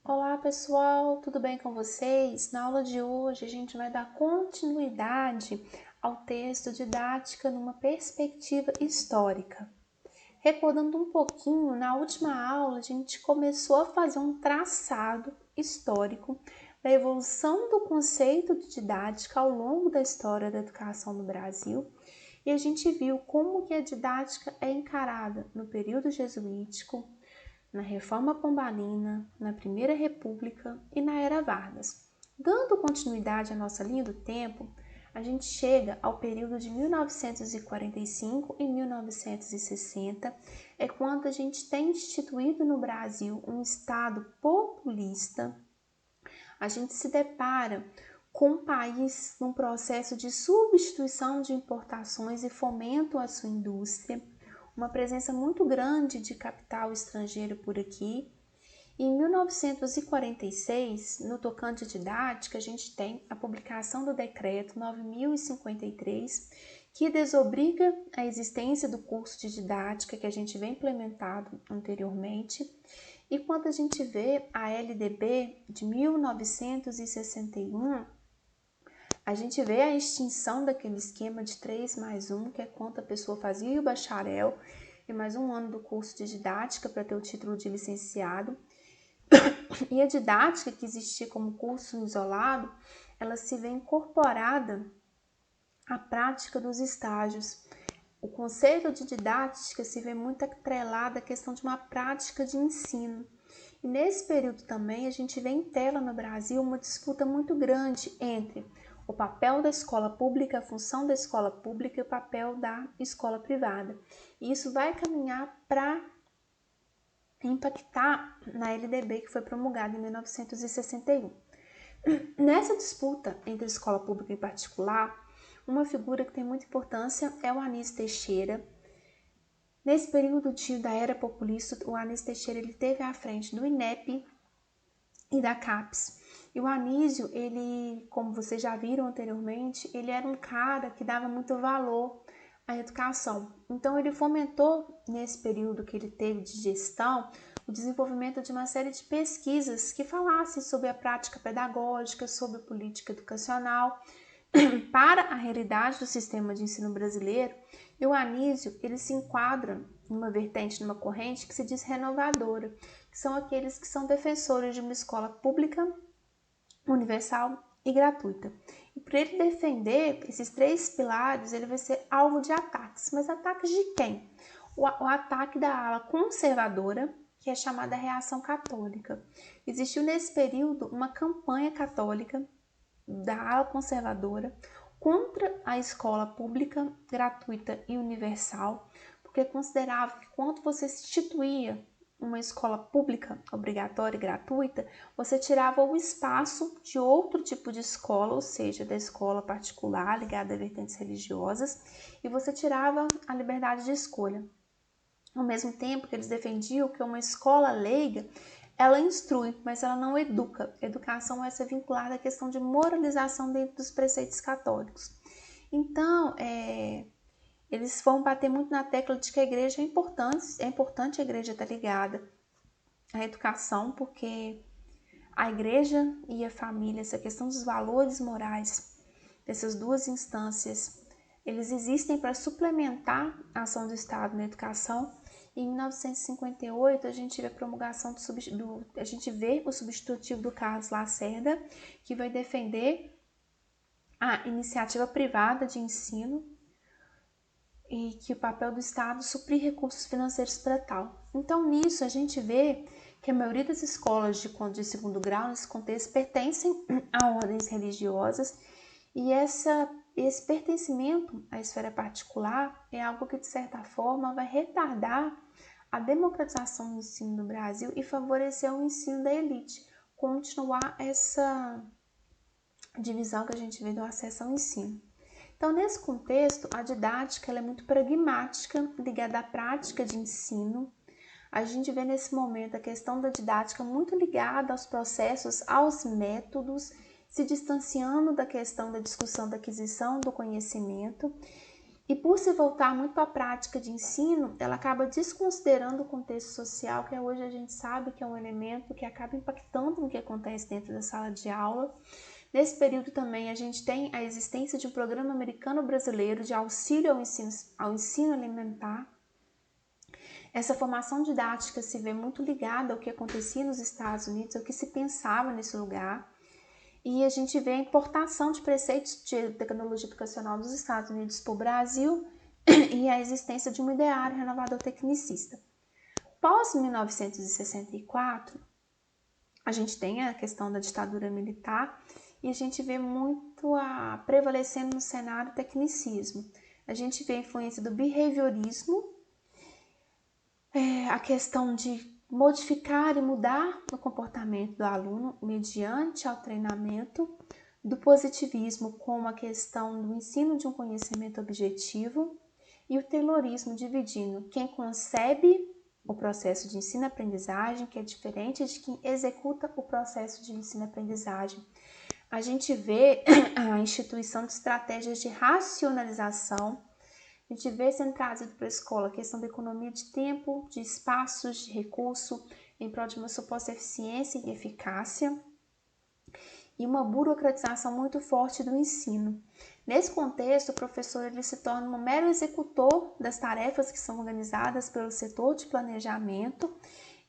Olá pessoal, tudo bem com vocês? Na aula de hoje a gente vai dar continuidade ao texto Didática numa perspectiva histórica. Recordando um pouquinho, na última aula a gente começou a fazer um traçado histórico da evolução do conceito de didática ao longo da história da educação no Brasil e a gente viu como que a didática é encarada no período jesuítico, na Reforma Pombalina, na Primeira República e na Era Vargas. Dando continuidade à nossa linha do tempo, a gente chega ao período de 1945 e 1960, é quando a gente tem instituído no Brasil um Estado populista. A gente se depara com um país num processo de substituição de importações e fomento à sua indústria, uma presença muito grande de capital estrangeiro por aqui. E em 1946, no tocante à didática, a gente tem a publicação do Decreto 9.053, que desobriga a existência do curso de didática que a gente vem implementado anteriormente. E quando a gente vê a LDB de 1961, a gente vê a extinção daquele esquema de 3+1, que é quanto a pessoa fazia o bacharel e mais um ano do curso de didática para ter o título de licenciado. E a didática, que existia como curso isolado, ela se vê incorporada à prática dos estágios. O conceito de didática se vê muito atrelado à questão de uma prática de ensino. E nesse período também a gente vê em tela no Brasil uma disputa muito grande entre o papel da escola pública, a função da escola pública e o papel da escola privada. E isso vai caminhar para impactar na LDB, que foi promulgada em 1961. Nessa disputa entre escola pública e particular, uma figura que tem muita importância é o Anísio Teixeira. Nesse período da era populista, o Anísio Teixeira ele teve à frente do INEP e da CAPES. E o Anísio, ele, como vocês já viram anteriormente, ele era um cara que dava muito valor à educação. Então ele fomentou, nesse período que ele teve de gestão, o desenvolvimento de uma série de pesquisas que falassem sobre a prática pedagógica, sobre política educacional, para a realidade do sistema de ensino brasileiro. E o Anísio, ele se enquadra numa vertente, numa corrente que se diz renovadora, que são aqueles que são defensores de uma escola pública, universal e gratuita. E para ele defender esses três pilares, ele vai ser alvo de ataques. Mas ataques de quem? O ataque da ala conservadora, que é chamada Reação Católica. Existiu nesse período uma campanha católica da ala conservadora contra a escola pública, gratuita e universal, porque considerava que quando você instituía uma escola pública obrigatória e gratuita, você tirava o espaço de outro tipo de escola, ou seja, da escola particular ligada a vertentes religiosas, e você tirava a liberdade de escolha. Ao mesmo tempo que eles defendiam que uma escola leiga ela instrui, mas ela não educa. Educação é ser vinculada à questão de moralização dentro dos preceitos católicos. Então, eles vão bater muito na tecla de que a igreja é importante a igreja estar ligada à educação, porque a igreja e a família, essa questão dos valores morais, dessas duas instâncias, eles existem para suplementar a ação do Estado na educação. Em 1958, a gente vê a promulgação a gente vê o substitutivo do Carlos Lacerda, que vai defender a iniciativa privada de ensino e que o papel do Estado é suprir recursos financeiros para tal. Então, nisso, a gente vê que a maioria das escolas de segundo grau, nesse contexto, pertencem a ordens religiosas e esse pertencimento à esfera particular é algo que, de certa forma, vai retardar a democratização do ensino no Brasil e favorecer o ensino da elite, continuar essa divisão que a gente vê do acesso ao ensino. Então, nesse contexto, a didática ela é muito pragmática, ligada à prática de ensino. A gente vê nesse momento a questão da didática muito ligada aos processos, aos métodos, se distanciando da questão da discussão da aquisição do conhecimento. E por se voltar muito para a prática de ensino, ela acaba desconsiderando o contexto social, que hoje a gente sabe que é um elemento que acaba impactando no que acontece dentro da sala de aula. Nesse período também a gente tem a existência de um programa americano-brasileiro de auxílio ao ensino alimentar. Essa formação didática se vê muito ligada ao que acontecia nos Estados Unidos, ao que se pensava nesse lugar. E a gente vê a importação de preceitos de tecnologia educacional dos Estados Unidos para o Brasil e a existência de um ideário renovador tecnicista. Pós 1964, a gente tem a questão da ditadura militar e a gente vê muito prevalecendo no cenário o tecnicismo. A gente vê a influência do behaviorismo, a questão de modificar e mudar o comportamento do aluno mediante ao treinamento, do positivismo como a questão do ensino de um conhecimento objetivo e o taylorismo dividindo quem concebe o processo de ensino-aprendizagem, que é diferente de quem executa o processo de ensino-aprendizagem. A gente vê a instituição de estratégias de racionalização. A gente vê sendo trazido para a escola a questão da economia de tempo, de espaços, de recurso, em prol de uma suposta eficiência e eficácia, e uma burocratização muito forte do ensino. Nesse contexto, o professor ele se torna um mero executor das tarefas que são organizadas pelo setor de planejamento,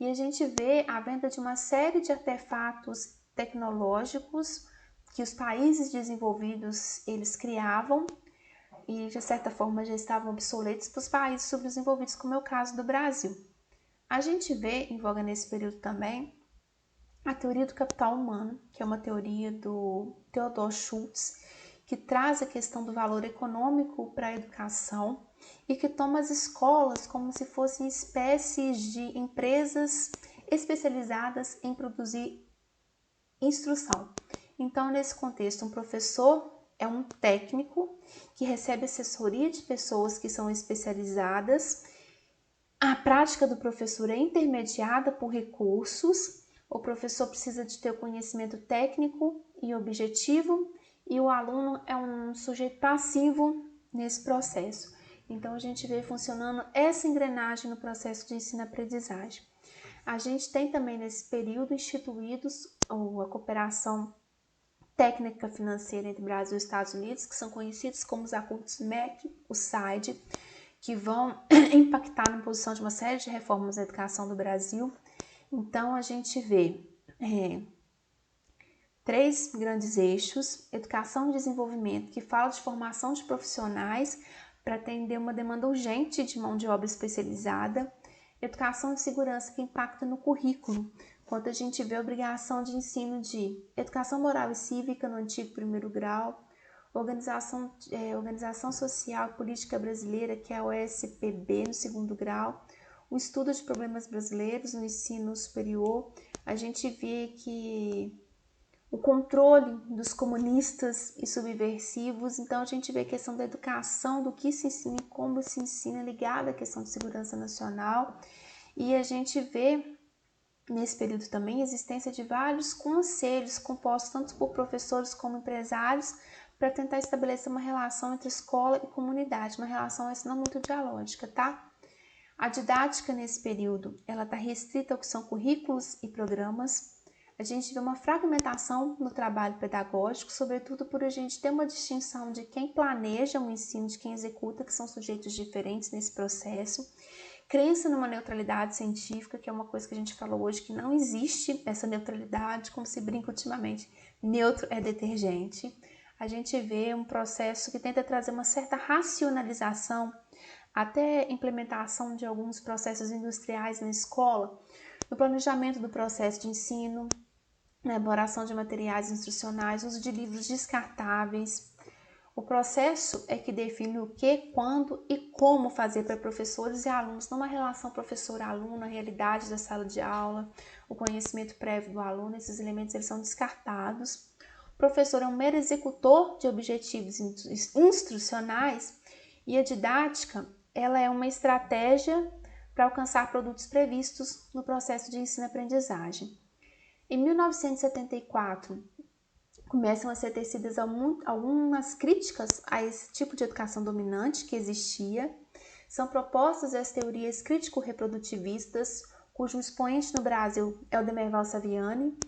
e a gente vê a venda de uma série de artefatos tecnológicos que os países desenvolvidos eles criavam, e de certa forma já estavam obsoletos para os países subdesenvolvidos, como é o caso do Brasil. A gente vê em voga nesse período também a teoria do capital humano, que é uma teoria do Theodor Schultz, que traz a questão do valor econômico para a educação e que toma as escolas como se fossem espécies de empresas especializadas em produzir instrução. Então, nesse contexto, um professor é um técnico que recebe assessoria de pessoas que são especializadas. A prática do professor é intermediada por recursos. O professor precisa de ter o conhecimento técnico e objetivo, e o aluno é um sujeito passivo nesse processo. Então, a gente vê funcionando essa engrenagem no processo de ensino-aprendizagem. A gente tem também nesse período instituídos a cooperação técnica financeira entre Brasil e Estados Unidos, que são conhecidos como os acordos MEC, o SAID, que vão impactar na imposição de uma série de reformas na educação do Brasil. Então, a gente vê três grandes eixos: educação e desenvolvimento, que fala de formação de profissionais para atender uma demanda urgente de mão de obra especializada; educação e segurança, que impacta no currículo, quando a gente vê a obrigação de ensino de educação moral e cívica no antigo primeiro grau, organização social e política brasileira, que é a OSPB, no segundo grau, o estudo de problemas brasileiros no ensino superior. A gente vê que o controle dos comunistas e subversivos. Então, a gente vê a questão da educação, do que se ensina e como se ensina, ligada à questão de segurança nacional. E a gente vê, nesse período também, a existência de vários conselhos compostos tanto por professores como empresários para tentar estabelecer uma relação entre escola e comunidade, uma relação essa não muito dialógica, tá? A didática nesse período, ela está restrita ao que são currículos e programas. A gente vê uma fragmentação no trabalho pedagógico, sobretudo por a gente ter uma distinção de quem planeja o ensino, de quem executa, que são sujeitos diferentes nesse processo. Crença numa neutralidade científica, que é uma coisa que a gente falou hoje, que não existe essa neutralidade, como se brinca ultimamente, neutro é detergente. A gente vê um processo que tenta trazer uma certa racionalização, até implementação de alguns processos industriais na escola, no planejamento do processo de ensino, na elaboração de materiais instrucionais, uso de livros descartáveis. O processo é que define o que, quando e como fazer para professores e alunos, numa relação professor-aluno, a realidade da sala de aula, o conhecimento prévio do aluno. Esses elementos eles são descartados. O professor é um mero executor de objetivos instrucionais, e a didática ela é uma estratégia para alcançar produtos previstos no processo de ensino-aprendizagem. Em 1974, começam a ser tecidas algumas críticas a esse tipo de educação dominante que existia. São propostas as teorias crítico-reprodutivistas, cujo expoente no Brasil é o Demerval Saviani,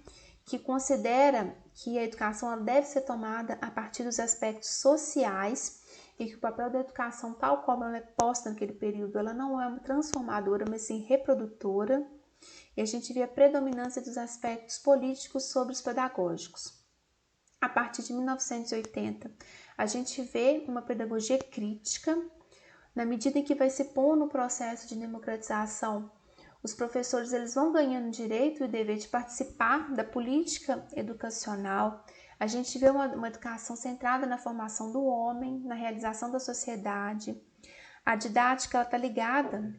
que considera que a educação ela deve ser tomada a partir dos aspectos sociais e que o papel da educação, tal como ela é posta naquele período, ela não é uma transformadora, mas sim reprodutora. E a gente vê a predominância dos aspectos políticos sobre os pedagógicos. A partir de 1980, a gente vê uma pedagogia crítica, na medida em que vai se pôr no processo de democratização. Os professores eles vão ganhando direito e o dever de participar da política educacional. A gente vê uma educação centrada na formação do homem, na realização da sociedade. A didática está ligada,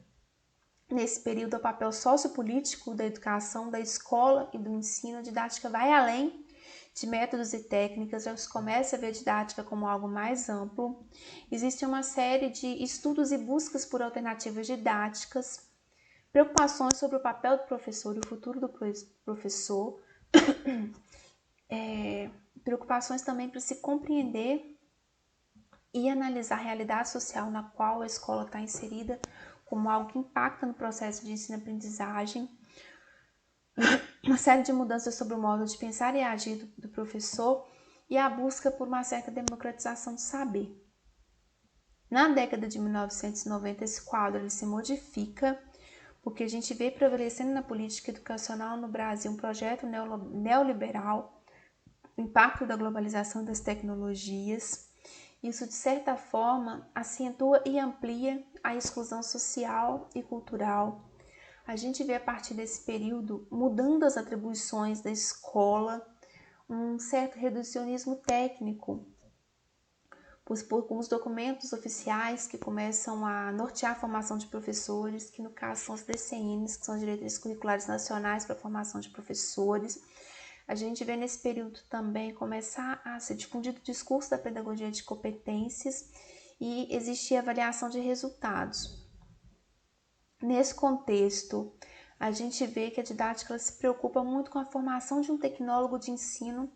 nesse período, ao papel sociopolítico da educação, da escola e do ensino. A didática vai além de métodos e técnicas, já se começa a ver a didática como algo mais amplo. Existe uma série de estudos e buscas por alternativas didáticas, preocupações sobre o papel do professor e o futuro do professor, preocupações também para se compreender e analisar a realidade social na qual a escola está inserida como algo que impacta no processo de ensino-aprendizagem, uma série de mudanças sobre o modo de pensar e agir do professor e a busca por uma certa democratização do saber. Na década de 1990, esse quadro ele se modifica, porque a gente vê prevalecendo na política educacional no Brasil um projeto neoliberal, o impacto da globalização das tecnologias. Isso, de certa forma, acentua e amplia a exclusão social e cultural. A gente vê a partir desse período, mudando as atribuições da escola, um certo reducionismo técnico, por alguns documentos oficiais que começam a nortear a formação de professores, que no caso são as DCNs, que são as Diretrizes Curriculares Nacionais para a Formação de Professores. A gente vê nesse período também começar a ser difundido o discurso da pedagogia de competências e existir avaliação de resultados. Nesse contexto, a gente vê que a didática ela se preocupa muito com a formação de um tecnólogo de ensino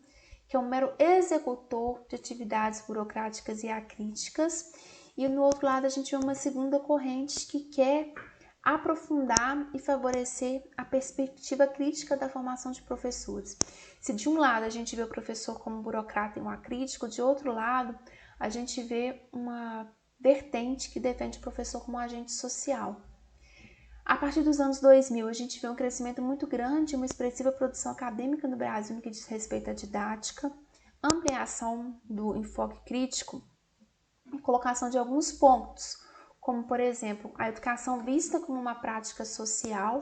que é um mero executor de atividades burocráticas e acríticas, e no outro lado a gente vê uma segunda corrente que quer aprofundar e favorecer a perspectiva crítica da formação de professores. Se de um lado a gente vê o professor como um burocrata e um acrítico, de outro lado a gente vê uma vertente que defende o professor como um agente social. A partir dos anos 2000, a gente vê um crescimento muito grande, uma expressiva produção acadêmica no Brasil no que diz respeito à didática, ampliação do enfoque crítico e colocação de alguns pontos, como, por exemplo, a educação vista como uma prática social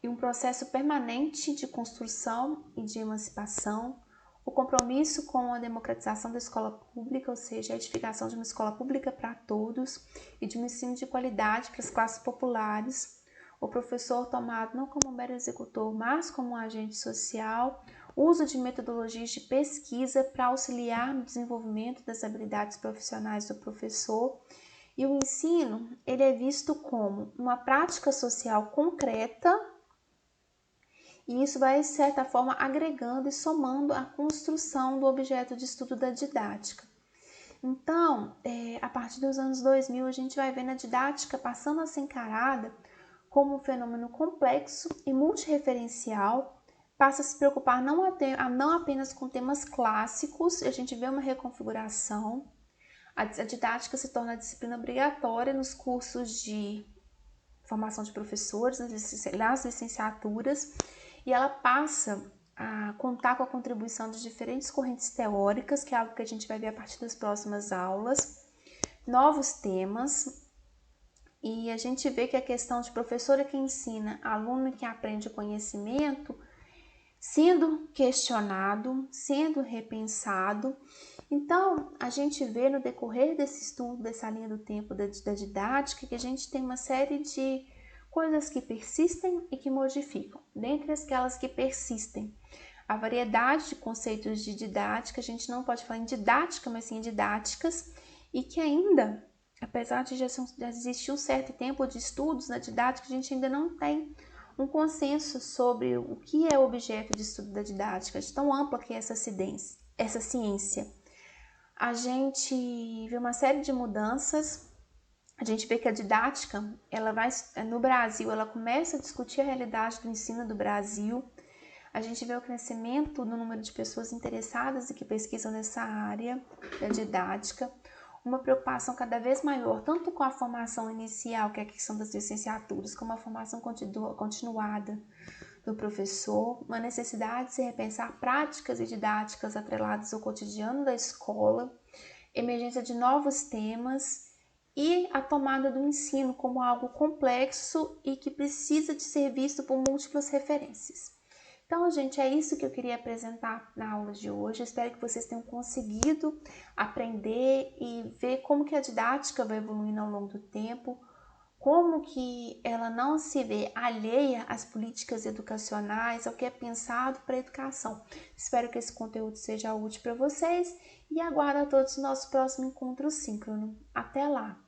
e um processo permanente de construção e de emancipação, o compromisso com a democratização da escola pública, ou seja, a edificação de uma escola pública para todos e de um ensino de qualidade para as classes populares, o professor tomado não como um mero executor, mas como um agente social, uso de metodologias de pesquisa para auxiliar no desenvolvimento das habilidades profissionais do professor. E o ensino, ele é visto como uma prática social concreta, e isso vai, de certa forma, agregando e somando a construção do objeto de estudo da didática. Então, a partir dos anos 2000, a gente vai vendo a didática passando a ser encarada como um fenômeno complexo e multireferencial, passa a se preocupar não apenas com temas clássicos, a gente vê uma reconfiguração. A didática se torna a disciplina obrigatória nos cursos de formação de professores, nas licenciaturas, e ela passa a contar com a contribuição de diferentes correntes teóricas, que é algo que a gente vai ver a partir das próximas aulas, novos temas, e a gente vê que a questão de professor é que ensina, aluno que aprende o conhecimento, sendo questionado, sendo repensado. Então, a gente vê no decorrer desse estudo, dessa linha do tempo da didática, que a gente tem uma série de coisas que persistem e que modificam. Dentre aquelas que persistem, a variedade de conceitos de didática, a gente não pode falar em didática, mas sim em didáticas, e que ainda, apesar de já existir um certo tempo de estudos na didática, a gente ainda não tem um consenso sobre o que é o objeto de estudo da didática, de tão ampla que é essa incidência. essa ciência. A gente vê uma série de mudanças. A gente vê que a didática, ela vai no Brasil, ela começa a discutir a realidade do ensino do Brasil. A gente vê o crescimento do número de pessoas interessadas e que pesquisam nessa área da didática, uma preocupação cada vez maior, tanto com a formação inicial, que é a questão das licenciaturas, como a formação continuada do professor, uma necessidade de se repensar práticas e didáticas atreladas ao cotidiano da escola, emergência de novos temas e a tomada do ensino como algo complexo e que precisa de ser visto por múltiplas referências. Então, gente, é isso que eu queria apresentar na aula de hoje. Eu espero que vocês tenham conseguido aprender e ver como que a didática vai evoluindo ao longo do tempo, como que ela não se vê alheia às políticas educacionais, ao que é pensado para a educação. Espero que esse conteúdo seja útil para vocês e aguardo a todos no nosso próximo encontro síncrono. Até lá!